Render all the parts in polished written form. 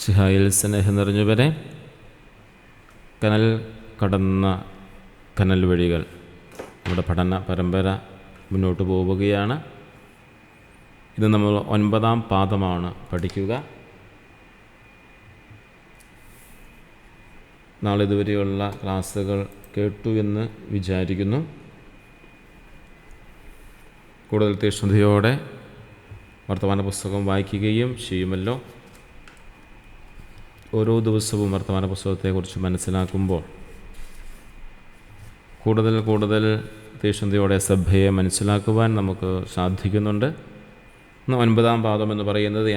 സിഹായിൽ സ്നേഹം നിറഞ്ഞവരെ, കനൽ കടന്ന കനൽ വഴികൾ നമ്മുടെ പഠന പരമ്പര മുന്നോട്ട് പോവുകയാണ്. ഇത് നമ്മൾ 9-ാം പാദമാണ് പഠിക്കുക. നാളിതുവരെയുള്ള ക്ലാസ്സുകൾ കേട്ടു എന്ന് വിചാരിക്കുന്നു. കൂടുതൽ തീക്ഷ്ണതയോടെ വർത്തമാന പുസ്തകം വായിക്കുകയും ചെയ്യുമല്ലോ. ഓരോ ദിവസവും വർത്തമാന പുസ്തകത്തെക്കുറിച്ച് മനസ്സിലാക്കുമ്പോൾ കൂടുതൽ തീക്ഷ്ണതയോടെ സഭയെ മനസ്സിലാക്കുവാൻ നമുക്ക് സാധിക്കുന്നുണ്ട്. 9-ാം പാദം എന്ന് പറയുന്നത്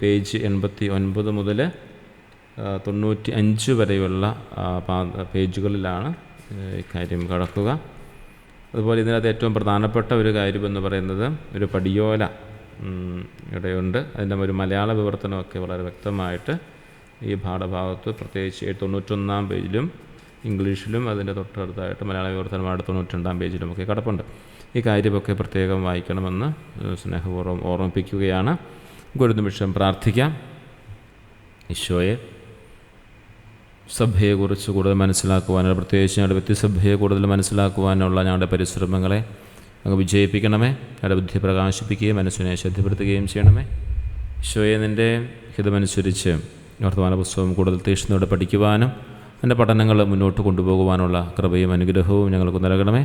പേജ് 89 മുതൽ 95 വരെയുള്ള പേജുകളിലാണ് ഇക്കാര്യം കടക്കുക. അതുപോലെ ഇതിനകത്ത് ഏറ്റവും പ്രധാനപ്പെട്ട ഒരു കാര്യമെന്ന് പറയുന്നത് ഒരു പടിയോല ഇവിടെയുണ്ട്. അതിൻ്റെ ഒരു മലയാള വിവർത്തനമൊക്കെ വളരെ വ്യക്തമായിട്ട് ഈ പാഠഭാഗത്ത്, പ്രത്യേകിച്ച് 91-ാം പേജിലും ഇംഗ്ലീഷിലും അതിൻ്റെ തൊട്ടടുത്തായിട്ട് മലയാള വിവർത്തനമായിട്ട് 92-ാം പേജിലുമൊക്കെ കിടപ്പുണ്ട്. ഈ കാര്യമൊക്കെ പ്രത്യേകം വായിക്കണമെന്ന് സ്നേഹപൂർവ്വം ഓർമ്മിപ്പിക്കുകയാണ്. ഒരു നിമിഷം പ്രാർത്ഥിക്കാം. ഈശോയെ, സഭയെക്കുറിച്ച് കൂടുതൽ മനസ്സിലാക്കുവാനുള്ള, പ്രത്യേകിച്ച് ഞങ്ങളുടെ വ്യക്തിസഭയെ കൂടുതൽ മനസ്സിലാക്കുവാനുള്ള ഞങ്ങളുടെ പരിശ്രമങ്ങളെ അങ്ങ് വിജയിപ്പിക്കണമേ. ഞങ്ങളുടെ ബുദ്ധി പ്രകാശിപ്പിക്കുകയും മനസ്സിനെ ശ്രദ്ധപ്പെടുത്തുകയും ചെയ്യണമേ. ഈശോയെ, നിൻ്റെ ഹിതമനുസരിച്ച് വർത്തമാന പുസ്തകം കൂടുതൽ തീക്ഷ്ണതയോടെ പഠിക്കുവാനും എൻ്റെ പഠനങ്ങൾ മുന്നോട്ട് കൊണ്ടുപോകുവാനുള്ള കൃപയും അനുഗ്രഹവും ഞങ്ങൾക്ക് നൽകണമേ.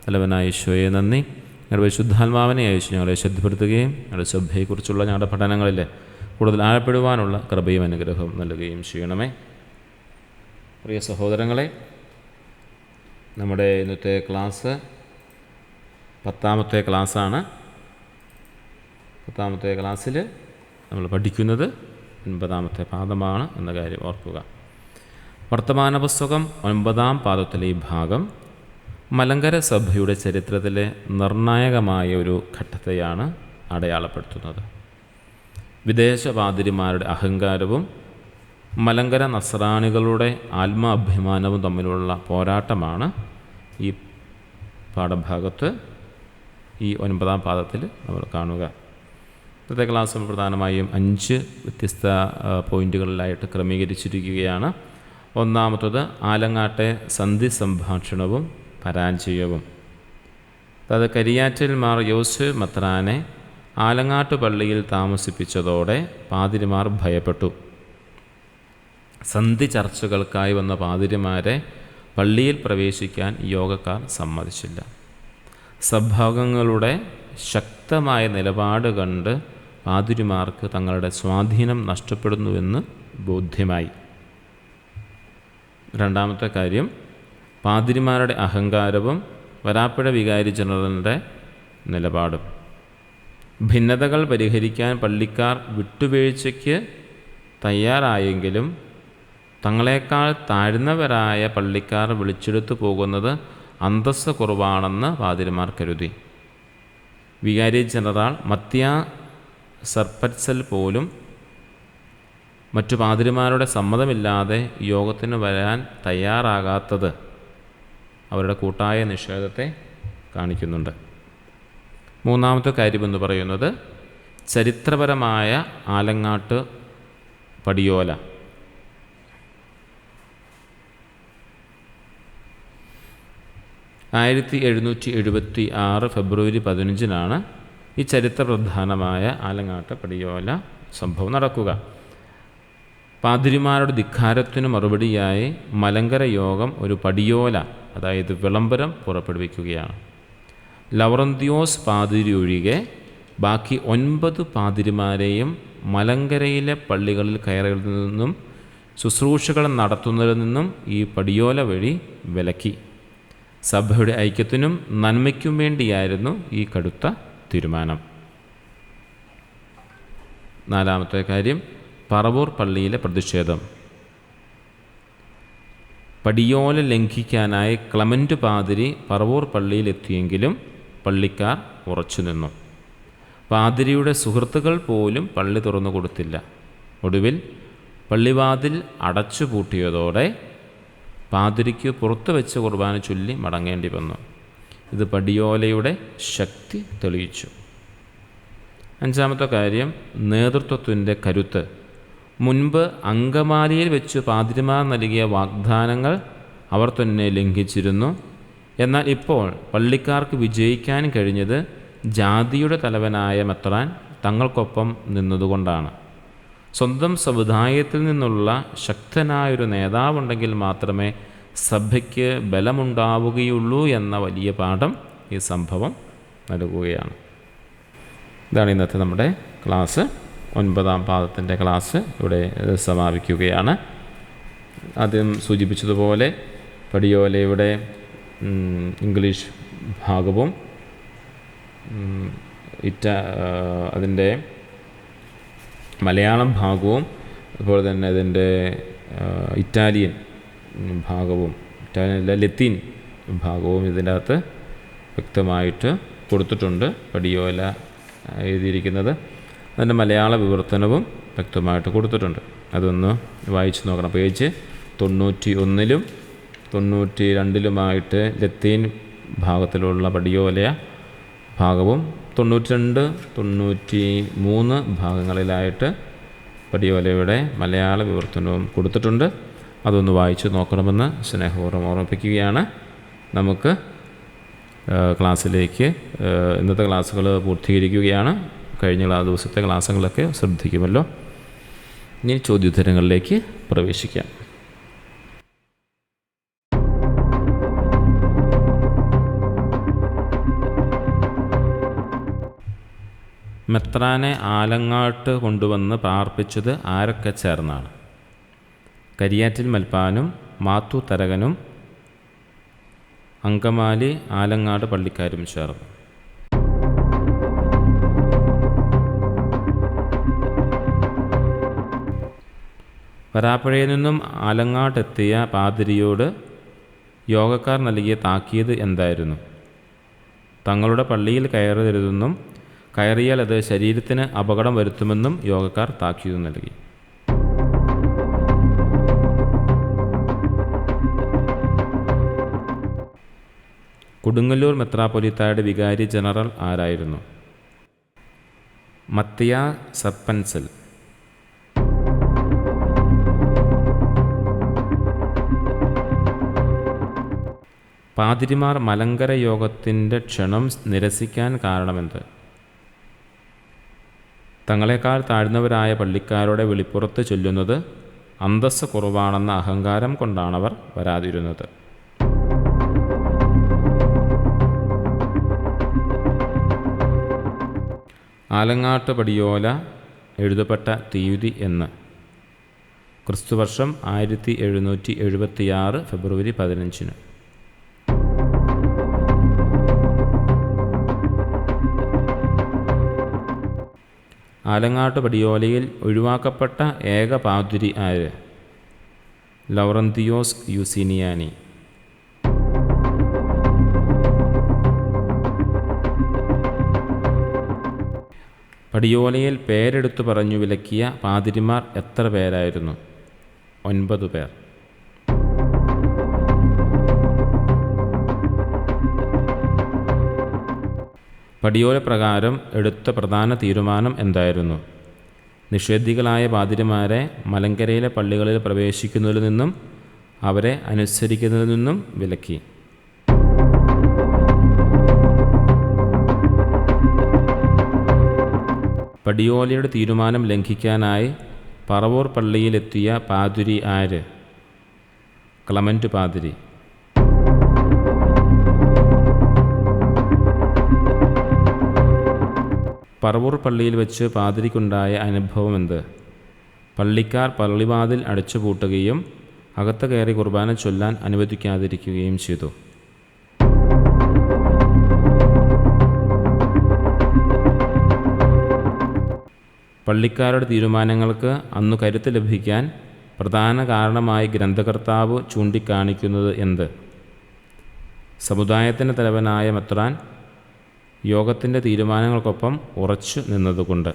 നല്ലവനായ ഈശോയെ നന്ദി. ഞങ്ങളുടെ വിശുദ്ധാത്മാവിനെ അയച്ച് ഞങ്ങളെ ശ്രദ്ധപ്പെടുത്തുകയും ഞങ്ങളുടെ സഭയെക്കുറിച്ചുള്ള ഞങ്ങളുടെ പഠനങ്ങളിൽ കൂടുതൽ ആഴപ്പെടുവാനുള്ള കൃപയും അനുഗ്രഹവും നൽകുകയും ചെയ്യണമേ. പ്രിയ സഹോദരങ്ങളെ, നമ്മുടെ ഇന്നത്തെ ക്ലാസ് 10-ാമത്തെ ക്ലാസ്സാണ്. 10-ാമത്തെ ക്ലാസ്സിൽ നമ്മൾ പഠിക്കുന്നത് 9-ാമത്തെ പാദമാണ് എന്ന കാര്യം ഓർക്കുക. വർത്തമാന പുസ്തകം 9-ാം പാദത്തിലെ ഈ ഭാഗം മലങ്കര സഭയുടെ ചരിത്രത്തിലെ നിർണായകമായ ഒരു ഘട്ടത്തെയാണ് അടയാളപ്പെടുത്തുന്നത്. വിദേശ പാതിരിമാരുടെ അഹങ്കാരവും മലങ്കര നസ്രാണികളുടെ ആത്മാഭിമാനവും തമ്മിലുള്ള പോരാട്ടമാണ് ഈ പാഠഭാഗത്ത്, ഈ 9-ാം പാദത്തിൽ നമ്മൾ കാണുക. ഇന്നത്തെ ക്ലാസ് പ്രധാനമായും 5 വ്യത്യസ്ത പോയിന്റുകളിലായിട്ട് ക്രമീകരിച്ചിരിക്കുകയാണ്. ഒന്നാമത്തത് ആലങ്ങാട്ടെ സന്ധി സംഭാഷണവും പരാജയവും. അത് കരിയാറ്റിൽ മാർ യോസഫ് മെത്രാനെ ആലങ്ങാട്ട് പള്ളിയിൽ താമസിപ്പിച്ചതോടെ പാതിരിമാർ ഭയപ്പെട്ടു. സന്ധി ചർച്ചകൾക്കായി വന്ന പാതിരിമാരെ പള്ളിയിൽ പ്രവേശിക്കാൻ യോഗക്കാർ സമ്മതിച്ചില്ല. സഭാംഗങ്ങളുടെ ശക്തമായ നിലപാട് കണ്ട് പാതിരിമാർക്ക് തങ്ങളുടെ സ്വാധീനം നഷ്ടപ്പെടുന്നുവെന്ന് ബോധ്യമായി. രണ്ടാമത്തെ കാര്യം, പാതിരിമാരുടെ അഹങ്കാരവും വരാപ്പുഴ വികാരി ജനറലിൻ്റെ നിലപാടും. ഭിന്നതകൾ പരിഹരിക്കാൻ പള്ളിക്കാർ വിട്ടുവീഴ്ചയ്ക്ക് തയ്യാറായെങ്കിലും തങ്ങളെക്കാൾ താഴ്ന്നവരായ പള്ളിക്കാർ വിളിച്ചെടുത്തു പോകുന്നത് അന്തസ്സ് കുറവാണെന്ന് പാതിരിമാർ കരുതി. വികാരി ജനറൽ മത്യ സർപ്പറ്റ്സൽ പോലും മറ്റു പാതിരിമാരുടെ സമ്മതമില്ലാതെ യോഗത്തിന് വരാൻ തയ്യാറാകാത്തത് അവരുടെ കൂട്ടായ നിഷേധത്തെ കാണിക്കുന്നുണ്ട്. മൂന്നാമത്തെ കാര്യമെന്ന് പറയുന്നത് ചരിത്രപരമായ ആലങ്ങാട്ട് പടിയോല. 1776 ഫെബ്രുവരി 15 ഈ ചരിത്രപ്രധാനമായ ആലങ്ങാട്ട് പടിയോല സംഭവം നടക്കുക. പാതിരിമാരുടെ ധിക്കാരത്തിനു മറുപടിയായി മലങ്കര യോഗം ഒരു പടിയോല, അതായത് വിളംബരം പുറപ്പെടുവിക്കുകയാണ്. ലവറന്തിയോസ് പാതിരി ഒഴികെ ബാക്കി 9 പാതിരിമാരെയും മലങ്കരയിലെ പള്ളികളിൽ കയറുന്നതിൽ നിന്നും ശുശ്രൂഷകൾ നടത്തുന്നതിൽ നിന്നും ഈ പടിയോല വഴി വിലക്കി. സഭയുടെ ഐക്യത്തിനും നന്മയ്ക്കും വേണ്ടിയായിരുന്നു ഈ കടുത്ത തീരുമാനം. നാലാമത്തെ കാര്യം, പറവൂർ പള്ളിയിലെ പ്രതിഷേധം. പടിയോല ലംഘിക്കാനായി ക്ലമൻ്റ് പാതിരി പറവൂർ പള്ളിയിലെത്തിയെങ്കിലും പള്ളിക്കാർ ഉറച്ചു നിന്നു. പാതിരിയുടെ സുഹൃത്തുക്കൾ പോലും പള്ളി തുറന്നു കൊടുത്തില്ല. ഒടുവിൽ പള്ളിവാതിൽ അടച്ചുപൂട്ടിയതോടെ പാതിരിക്ക് പുറത്തു വെച്ച് കുർബാന ചൊല്ലി മടങ്ങേണ്ടി വന്നു. ഇത് പടിയോലയുടെ ശക്തി തെളിയിച്ചു. അഞ്ചാമത്തെ കാര്യം, നേതൃത്വത്തിൻ്റെ കരുത്ത്. മുൻപ് അങ്കമാലിയിൽ വെച്ച് പാതിരിമാർ നൽകിയ വാഗ്ദാനങ്ങൾ അവർ തന്നെ ലംഘിച്ചിരുന്നു. എന്നാൽ ഇപ്പോൾ പള്ളിക്കാർക്ക് വിജയിക്കാൻ കഴിഞ്ഞത് ജാതിയുടെ തലവനായ മെത്രാൻ തങ്ങൾക്കൊപ്പം നിന്നതുകൊണ്ടാണ്. സ്വന്തം സമുദായത്തിൽ നിന്നുള്ള ശക്തനായൊരു നേതാവുണ്ടെങ്കിൽ മാത്രമേ സഭയ്ക്ക് ബലമുണ്ടാവുകയുള്ളൂ എന്ന വലിയ പാഠം ഈ സംഭവം നൽകുകയാണ്. ഇതാണ് ഇന്നത്തെ നമ്മുടെ ക്ലാസ്. 9-ാം പാദത്തിൻ്റെ ക്ലാസ് ഇവിടെ സമാപിക്കുകയാണ്. ആദ്യം സൂചിപ്പിച്ചതുപോലെ പടിയോലയുടെ ഇംഗ്ലീഷ് ഭാഗവും അതിൻ്റെ മലയാളം ഭാഗവും അതുപോലെ തന്നെ അതിൻ്റെ ഇറ്റാലിയൻ ഭാഗവും ലത്തീൻ ഭാഗവും ഇതിൻ്റെ അകത്ത് വ്യക്തമായിട്ട് കൊടുത്തിട്ടുണ്ട്. പടിയോല എഴുതിയിരിക്കുന്നത് അതിൻ്റെ മലയാള വിവർത്തനവും വ്യക്തമായിട്ട് കൊടുത്തിട്ടുണ്ട്. അതൊന്ന് വായിച്ചു നോക്കണം. പേജ് 91-ലും 92-ലുമായിട്ട് ലത്തീൻ ഭാഗത്തിലുള്ള പടിയോല ഭാഗവും 92, 93 ഭാഗങ്ങളിലായിട്ട് പടിയോലയുടെ മലയാള വിവർത്തനവും കൊടുത്തിട്ടുണ്ട്. അതൊന്ന് വായിച്ച് നോക്കണമെന്ന് സ്നേഹപൂർവ്വം ഓർമ്മിപ്പിക്കുകയാണ്. നമുക്ക് ക്ലാസ്സിലേക്ക് ഇന്നത്തെ ക്ലാസ്സുകൾ പൂർത്തീകരിക്കുകയാണ്. കഴിഞ്ഞ ദിവസത്തെ ക്ലാസ്സുകളൊക്കെ ശ്രദ്ധിക്കുമല്ലോ. ഇനി ചോദ്യോത്തരങ്ങളിലേക്ക് പ്രവേശിക്കാം. മെത്രാനെ ആലങ്ങാട്ട് കൊണ്ടുവന്ന് പാർപ്പിച്ചത് ആരൊക്കെ ചേർന്നാണ്? കരിയാറ്റിൽ മൽപ്പാനും മാത്തു തരകനും അങ്കമാലി ആലങ്ങാട് പള്ളിക്കാരും ചേർന്നു. വരാപ്പുഴയിൽ നിന്നും ആലങ്ങാട്ടെത്തിയ പാതിരിയോട് യോഗക്കാർ നൽകിയ താക്കീത് എന്തായിരുന്നു? തങ്ങളുടെ പള്ളിയിൽ കയറരുതെന്നും കയറിയാൽ അത് ശരീരത്തിന് അപകടം വരുത്തുമെന്നും യോഗക്കാർ താക്കീത് നൽകി. കൊടുങ്ങല്ലൂർ മെത്രാപ്പൊലീത്തായുടെ വികാരി ജനറൽ ആരായിരുന്നു? മത്തിയ സർപ്പൻസൽ. പാതിരിമാർ മലങ്കര യോഗത്തിൻ്റെ ക്ഷണം നിരസിക്കാൻ കാരണമെന്ത്? തങ്ങളെക്കാൾ താഴ്ന്നവരായ പള്ളിക്കാരുടെ വെളിപ്പുറത്ത് ചൊല്ലുന്നത് അന്തസ്സ് കുറവാണെന്ന അഹങ്കാരം കൊണ്ടാണവർ വരാതിരുന്നത്. ആലങ്ങാട്ട് പടിയോല എഴുതപ്പെട്ട തീയതി എന്ന്? ക്രിസ്തുവർഷം 1776 ഫെബ്രുവരി 15. ആലങ്ങാട്ട് പടിയോലയിൽ ഒഴിവാക്കപ്പെട്ട ഏക പാതിരി ആര്? ലൗറന്തിയോസ് യൂസീനിയാനി. പടിയോലയിൽ പേരെടുത്തു പറഞ്ഞു വിലക്കിയ പാതിരിമാർ എത്ര പേരായിരുന്നു? 9 പേർ. പടിയോല പ്രകാരം എടുത്ത പ്രധാന തീരുമാനം എന്തായിരുന്നു? നിഷേധികളായ പാതിരിമാരെ മലങ്കരയിലെ പള്ളികളിൽ പ്രവേശിക്കുന്നതിൽ നിന്നും അവരെ അനുസരിക്കുന്നതിൽ നിന്നും വിലക്കി. പടിയോലയുടെ തീരുമാനം ലംഘിക്കാനായി പറവൂർ പള്ളിയിലെത്തിയ പാതിരി ആര്? ക്ലമൻ്റ് പാതിരി. പറവൂർ പള്ളിയിൽ വെച്ച് പാതിരിക്കുണ്ടായ അനുഭവം എന്ത്? പള്ളിക്കാർ പള്ളിവാതിൽ അടച്ചുപൂട്ടുകയും അകത്ത് കയറി കുർബാന ചൊല്ലാൻ അനുവദിക്കാതിരിക്കുകയും ചെയ്തു. പള്ളിക്കാരുടെ തീരുമാനങ്ങൾക്ക് അന്നു കരുത്ത് ലഭിക്കാൻ പ്രധാന കാരണമായി ഗ്രന്ഥകർത്താവ് ചൂണ്ടിക്കാണിക്കുന്നത് എന്ത്? സമുദായത്തിൻ്റെ തലവനായ മെത്രാൻ യോഗത്തിൻ്റെ തീരുമാനങ്ങൾക്കൊപ്പം ഉറച്ചു നിന്നതുകൊണ്ട്.